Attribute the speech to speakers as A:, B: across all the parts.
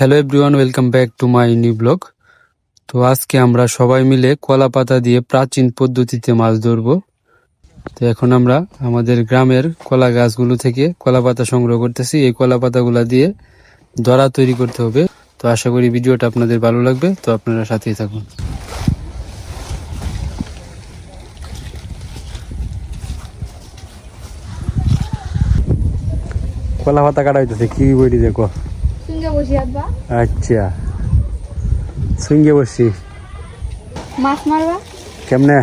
A: Hello everyone, welcome back to my new blog. তো আজকে আমরা সবাই মিলে কলা পাতা দিয়ে প্রাচীন পদ্ধতিতে মাছ ধরবো। তো এখন আমরা আমাদের গ্রামের কলা গাছগুলো থেকে কলা পাতা সংগ্রহ করতেছি। এই কলা পাতাগুলা দিয়ে ধরা তৈরি করতে হবে। তো আশা করি ভিডিওটা আপনাদের ভালো লাগবে, তো আপনারা সাথেই থাকুন। কলা পাতা কাটা হইতেছে, কি বইটি দেখো? আচ্ছা, সুইঙ্গে বসছি।
B: মাছ মারবা
A: কেমনে?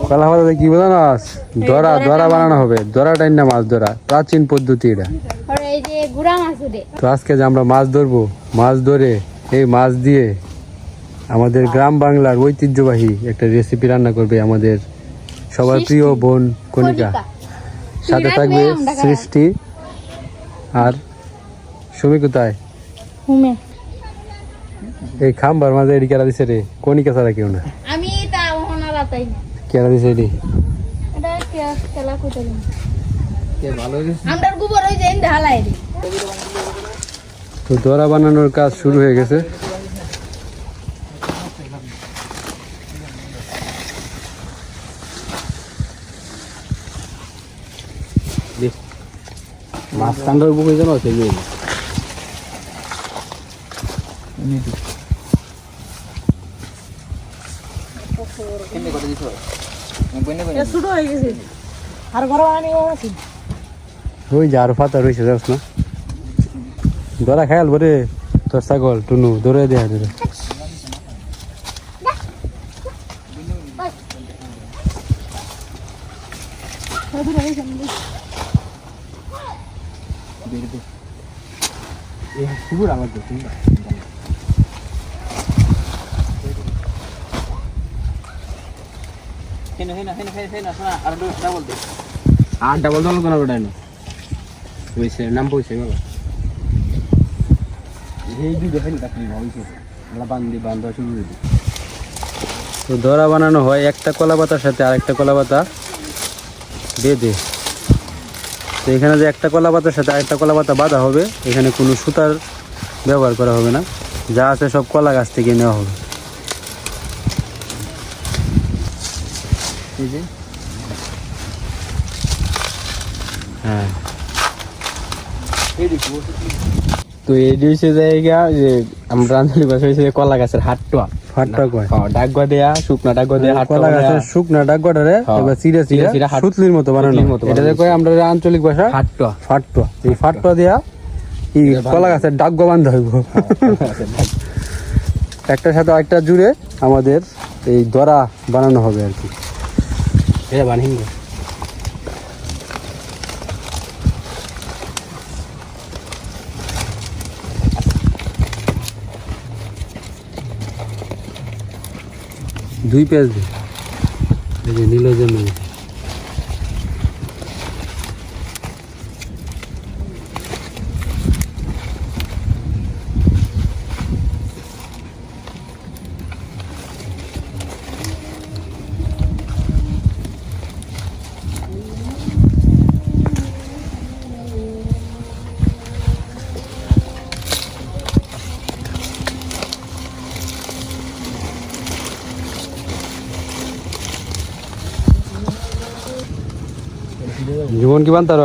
A: কলা পাতাতে কি বোঝানো? ধরা ধরা বানানো হবে, ধরা টাইম না মাছ ধরা, প্রাচীন পদ্ধতি এটা। তো আজকে যে আমরা মাছ ধরবো, মাছ ধরে এই মাছ দিয়ে আমাদের গ্রাম বাংলার ঐতিহ্যবাহী একটা রেসিপি রান্না করবে আমাদের সবার প্রিয় বোন কণিকা। সাথে থাকবে সৃষ্টি আর সুমি। কোথায়? এই খাম্বার মাঝে এটি কেরা দিছে রে? কণিকা ছাড়া কেউ না। কেরা দিছে এটি? তো দড়া বানানোর কাজ শুরু হয়ে গেছে। মাছ কান্ডার বুকে যেন আছে ওই যে আরো পাতা রয়েছে, যাস না? ধরা খেয়াল বরে তোর ছাগল টুনু ধরে দেয়া ধরে। তো ধরা বানানো হয় একটা কলা পাতার সাথে আরেকটা কলা পাতা বেঁধে। তো এখানে যে একটা কলা পাতার সাথে আরেকটা কলা পাতা বাঁধা হবে, এখানে কোনো সুতার ব্যবহার করা হবে না, যা আছে সব কলা গাছ থেকে নেওয়া হবে। হ্যাঁ,
C: তো এটি হচ্ছে জায়গা যে আমরা আঞ্চলিক ভাষা হচ্ছে কলা গাছের হাটটা
A: ফাটটা কয়
C: ডাকবা দেয়া শুকনা ডাকবা দেয়া
A: কলা গাছের শুকনা ডাকবাটারে এবার চিড়ে চিড়ে সুতলির মতো বানানো। এটাতে কয় আমরা আঞ্চলিক ভাষা
C: হাটটা
A: ফাটটা। এই ফাটটা দিয়া এই কলা গাছের ডাকবা বান্ধা হইব। একটার সাথে একটা জুড়ে আমাদের এই দড়া বানানো হবে আর কি।
C: এটা বানিয়ে
A: 2 পেজ নীল জমি। জীবন কি বানতার?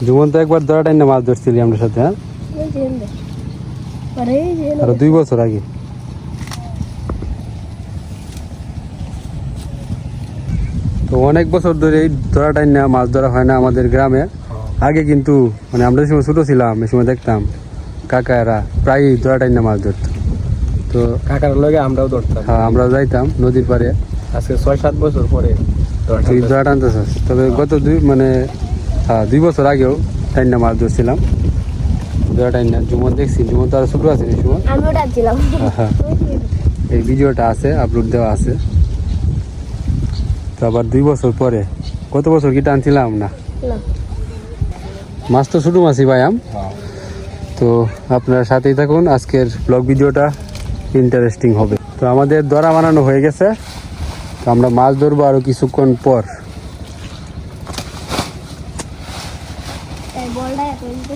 A: জীবন তো একবার ধরা টাইম না মাছ ধরছিলি আমার সাথে। হ্যাঁ, আরো 2 বছর আগে। তো অনেক বছর ধরে এই ধরা টাইম না মাছ ধরা হয় না আমাদের গ্রামে। আগে কিন্তু মানে আমরা যে সময় ছোটো ছিলাম এই সময় দেখতাম কাকারা প্রায় ধরা টাইম না মাছ ধরতো। তো
C: কাকার লগে আমরাও ধরতাম।
A: হ্যাঁ, আমরা যাইতাম নদীর পাড়ে।
C: আজকে 6-7 বছর পরে
A: তুই ধরা টানতেছিস। তবে গত 2 বছর আগেও টাইনা মাছ ধরছিলাম। ধরা টাইনা জুমন দেখছি, জুমন তো আরো ছোট আছে এই সময়। এই ভিডিওটা আছে, আপলোড দেওয়া আছে। তো আবার 2 বছর পরে, কত বছর কি টানছিলাম না মাছ, তো ছোট মাছই পাইয়াম। তো আপনারা সাথেই থাকুন, আজকের ব্লগ ভিডিওটা ইন্টারেস্টিং হবে। তো আমাদের দরা বানানো হয়ে গেছে, তো আমরা মাছ ধরবো আরো কিছুক্ষণ পর।
B: এই বলটা এত দিতে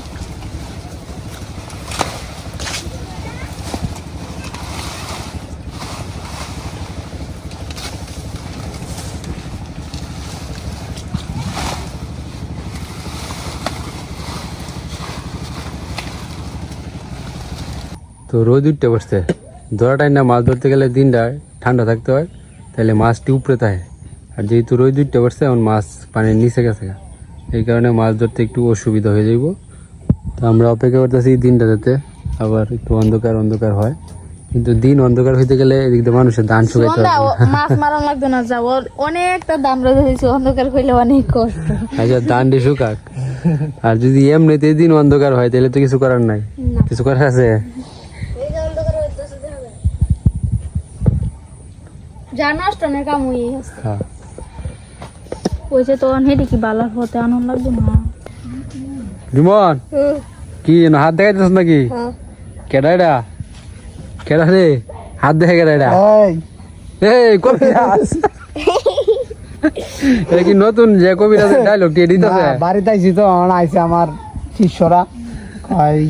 A: তো রোদ উঠতে বসছে, দরাটাই না মাছ ধরতে গেলে দিনটা ঠান্ডা থাকতে হয়, তাহলে মাছটি উপরে থাকে। আর যেহেতু রোদ উঠতে বসছে এখন মাছ পানির নিচে গেছে, এই কারণে মাছ ধরতে একটু অসুবিধা হয়ে যাইব। তো আমরা অপেক্ষা করতেছি দিনটা যাতে আবার একটু অন্ধকার অন্ধকার হয়, কিন্তু দিন অন্ধকার হইতে গেলে এদিক দিয়ে মানুষের ধান শুকাইতে
B: সন্ধ্যা
A: হবে।
B: মাছ মারন লাগতো না, যাব অনেকটা দাম রোদ হয়েছে, অন্ধকার হইলে অনেক কষ্ট।
A: আচ্ছা ধানটি শুকাক, আর যদি এমনিতে দিন অন্ধকার হয় তাহলে তো কিছু করার নাই।
B: না।
A: কিছু করার আছে?
B: জানাস তো না কাম হয়ে গেছে
A: হ্যাঁ।
B: কইছে তো হেডি কি বালার হতে আনন্দ লাগতো না।
A: রিমন কি যেন হাত দেখাইতেছ নাকি? কেডা এটা? কেডা রে? হাত দেখে কেডা এটা? এই কবিরাজ, এটা কি নতুন যে কবিরাজের ডায়লগ দিয়ে দিতেছে?
C: বাড়িতে আইছি তো আইছে আমার শিষ্যরা, এই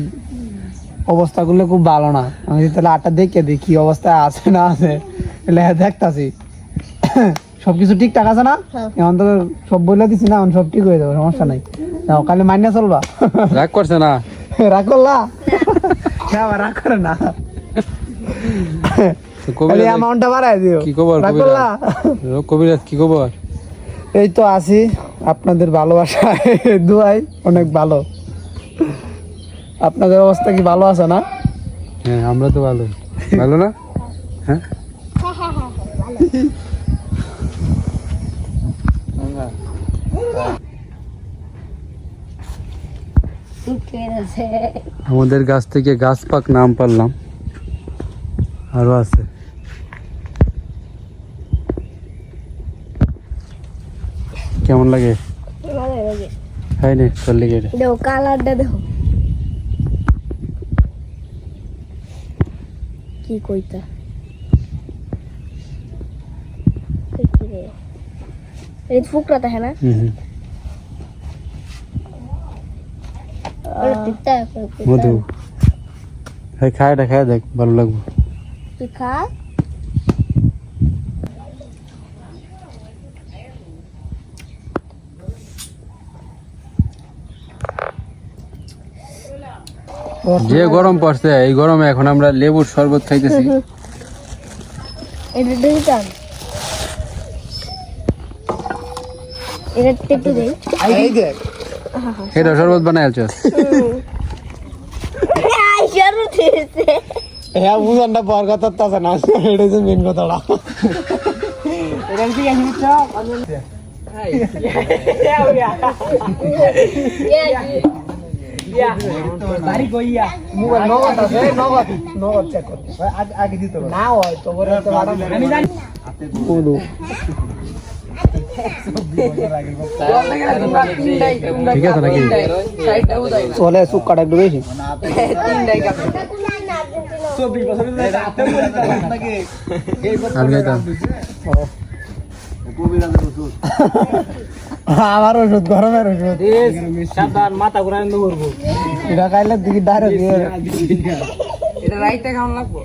C: অবস্থাগুলো খুব ভালো না। আমি তাহলে আটটা দেখে দেখি অবস্থায় আছে না আছে, এলে দেখতাছি সবকিছু ঠিকঠাক আছে না। এখন তো সব বলে দিছি না, এখন সব ঠিক হয়ে যাবে, সমস্যা নাই। যাও কালে মাইনে চলবা।
A: রাগ করছে না?
C: রাগ করলা? রাগ করে না,
A: তো কবিরাজ
C: অ্যামাউন্টটা বাড়াই দিও।
A: কি খবর?
C: রাগ করলা?
A: কবিরাজ কি খবর?
C: এই তো আছি আপনাদের ভালোবাসায় দুয়াই অনেক ভালো। আপনাদের অবস্থা কি ভালো আছে না?
A: হ্যাঁ আমরা তো ভালো। ভালো না? হ্যাঁ আমাদের গাছ থেকে গাছ পাক নাম পারলাম, আরো আছে। কেমন লাগে? হয় না তোর লেগে এটা?
B: দেখো কালারটা দেখো কি কইতা এই ফুকরাটা হ্যাঁ না
A: হুম। মধু হ্যাঁ, খায় দেখ ভালো লাগবে।
B: তুই খা
A: যে গরম পড়ছে এই গরমে এখন আমরা লেবুর শরবত খাইতেছি।
B: এটা দিতাম এটা একটু দেই
C: এই দেখ
A: এটা শরবত বানাই আলছস?
B: আইসার উঠেছে
C: হ্যাঁ বুঝানটা বড় কথা তো আছে না, এটা যে মেন কথাটা। এটা কি আমি চা বাড়ি কইয়া মোবাইল নগদ আছে, নগদ চেক কর আগে দিতে না হয় তো বড় তো আমি জানি বলো।
A: ঠিক আছে নাকি?
C: চলে সুখ কাটা একটু বেশি।
A: আমি খাইতাম।
C: আমার ওষুধ গরমের ওষুধ,
D: মাথা ঘুরানো করবো।
C: এটা খাইলে দিকে ডাইরেক্ট
D: এটা রাইতে খাওয়ান লাগবো।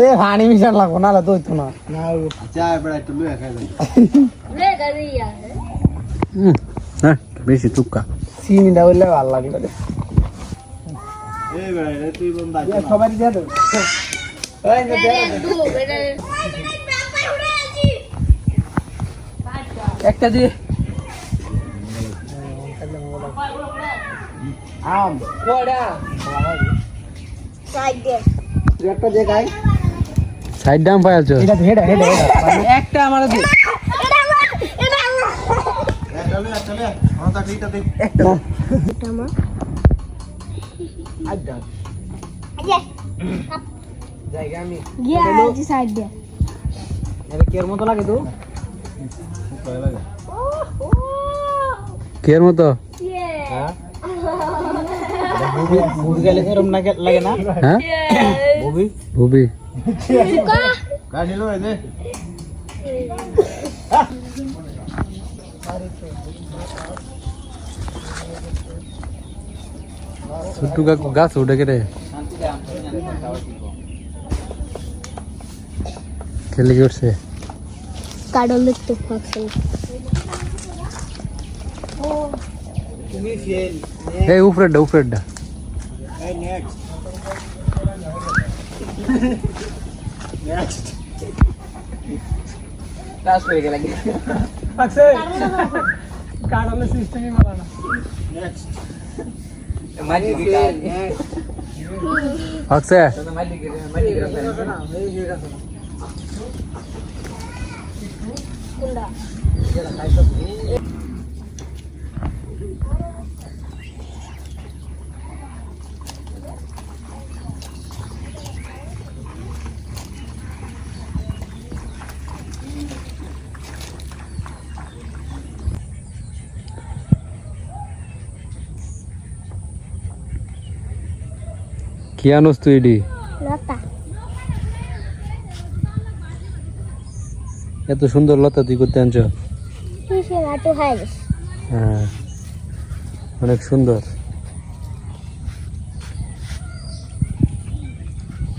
C: এ পানি মিশান লাগবো নাহলে তো হইতো না।
A: হ্যাঁ বেশি টুকা।
C: চিনিটা হইলে ভালো লাগবে। সবাই দিয়ে দেবো।
D: একটা দিয়ে
C: আম
D: কয়টা?
C: একটা যে গাই
A: সাইড ডাম পাই আলছস?
C: এটা হেডা হেডা হেডা
D: একটা আমার দিয়ে জায়গা আমি
B: গিয়া আজি সাইড দে
D: এটা কের মতো লাগে তো।
A: কের মতো?
D: মুরগি গেলে এরকম লাগে না?
A: হ্যাঁ
D: মুরগি
A: ভুবি ছোট্টু কাকু গাছ উঠে কেটে খেলে কি উঠছে
B: কাডল দেখতে পাচ্ছেন
A: এই উপরেরটা
D: টাচ হয়ে গেল
C: কারণে সিস্টেমই ভালো না
D: মাটি
A: হচ্ছে কি আনস তুই এডি
B: লতা
A: এত সুন্দর লতা তুই করতে আনছ
B: কিসে লাটু খাইস
A: হ্যাঁ অনেক সুন্দর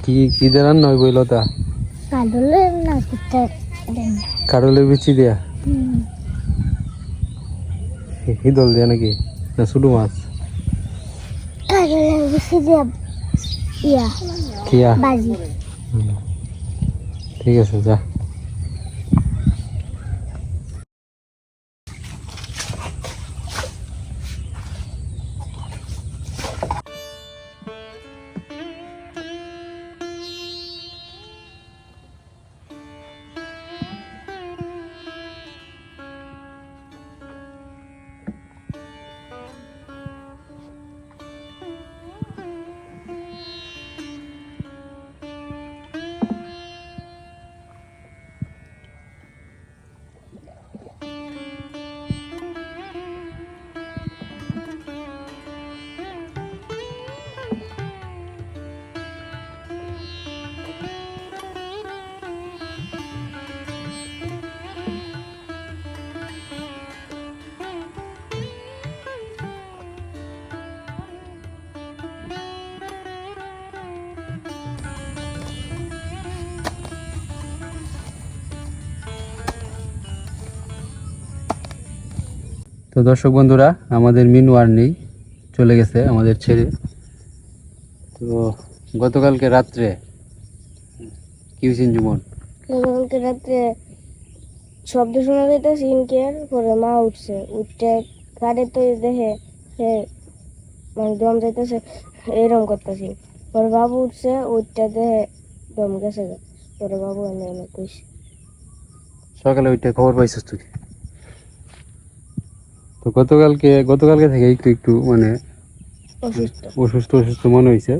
A: কি কি দিয়ে রান্না হইব এই লতা
B: কাডলে না কুত্তা দেন
A: কারলের বিচি দিয়া হিদল দিয়া নাকি না শুধু মাছ
B: কাডলে বেশি দিয়ে ইয়া
A: কিয়া
B: বাজি
A: ঠিক আছে যা তো দর্শক বন্ধুরা আমাদের মিনু আর নেই চলে গেছে আমাদের ছেড়ে তো গতকালকে রাত্রে কি হয়েছে জুমন
B: কালকে রাত্রে শব্দ শোনা যাইতেছে ইনকের পরে মা উঠছে উঠতে গাড়ি তো দেখে সে মানে দম যাইতেছে এরকম করতেছি পরে বাবু উঠছে উঠতে দেখে দম গেছে পরে বাবু এনে এনে কইছে
A: সকালে ওইটা খবর পাইছিস তুই তো গতকালকে থেকে একটু একটু মানে
B: অসুস্থ
A: অসুস্থ মনে হয়েছে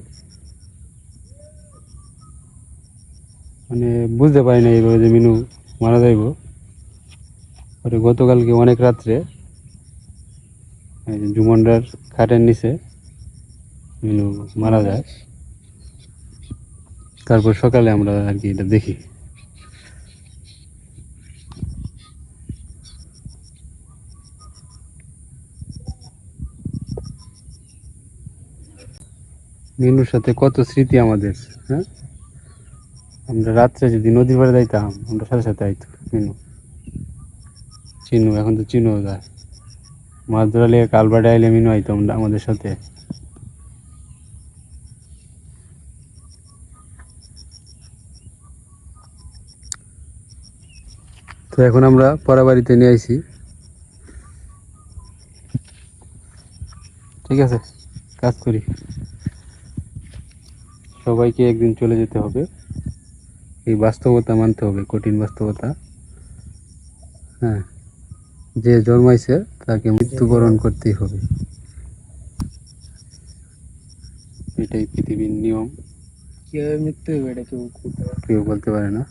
A: মানে বুঝতে পারি না এইভাবে যে মিনু মারা যাইব পরে গতকালকে অনেক রাত্রে এই যে জুমনরার খাটের নিচে মিনু মারা যায় তারপর সকালে আমরা আর কি এটা দেখি মিনুর সাথে কত স্মৃতি আমাদের হ্যাঁ আমরা রাত্রে যদি নদীর পাড়ে যাইতাম আমরা সাথে সাথে আইতো মিনু চিনু এখন তো চিনুও যায় মাছ ধরালে কালবাটে আইলে মিনু আইতো আমাদের সাথে তো এখন আমরা পরা বাড়িতে নিয়ে আইছি ঠিক আছে কাজ করি সবাইকে একদিন চলে যেতে হবে এই বাস্তবতা মানতে হবে কঠিন বাস্তবতা হ্যাঁ যে জন্মাইছে তাকে মৃত্যুবরণ করতেই হবে এটাই পৃথিবীর নিয়ম
C: কিভাবে মৃত্যু হবে এটা কেউ
A: কেউ বলতে পারে না